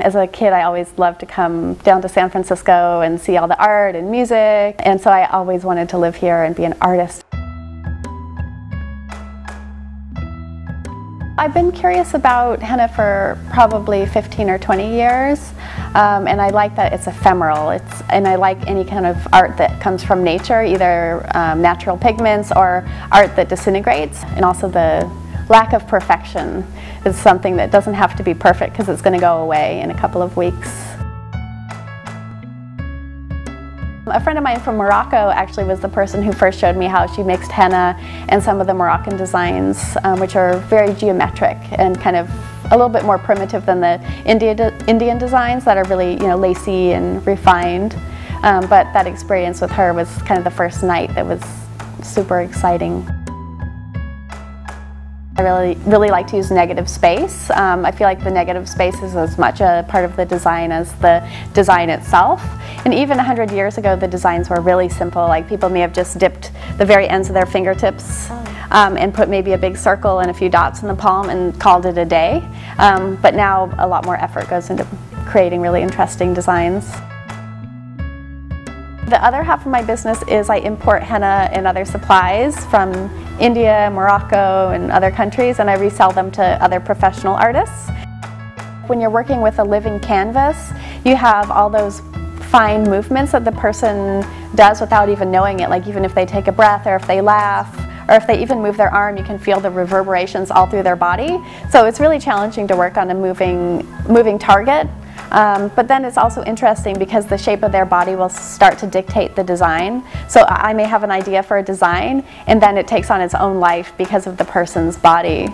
As a kid, I always loved to come down to San Francisco and see all the art and music, and so I always wanted to live here and be an artist. I've been curious about henna for probably 15 or 20 years, and I like that it's ephemeral. And I like any kind of art that comes from nature, either natural pigments or art that disintegrates, and also the lack of perfection is something that doesn't have to be perfect because it's going to go away in a couple of weeks. A friend of mine from Morocco actually was the person who first showed me how she mixed henna and some of the Moroccan designs, which are very geometric and kind of a little bit more primitive than the Indian designs that are really, lacy and refined. But that experience with her was kind of the first night that was super exciting. I really like to use negative space. I feel like the negative space is as much a part of the design as the design itself. And even 100 years ago, the designs were really simple. Like, people may have just dipped the very ends of their fingertips and put maybe a big circle and a few dots in the palm and called it a day. But now a lot more effort goes into creating really interesting designs. The other half of my business is I import henna and other supplies from India, Morocco, and other countries, and I resell them to other professional artists. When you're working with a living canvas, you have all those fine movements that the person does without even knowing it, like even if they take a breath or if they laugh or if they even move their arm, you can feel the reverberations all through their body. So it's really challenging to work on a moving target. But then it's also interesting because the shape of their body will start to dictate the design. So I may have an idea for a design, and then it takes on its own life because of the person's body.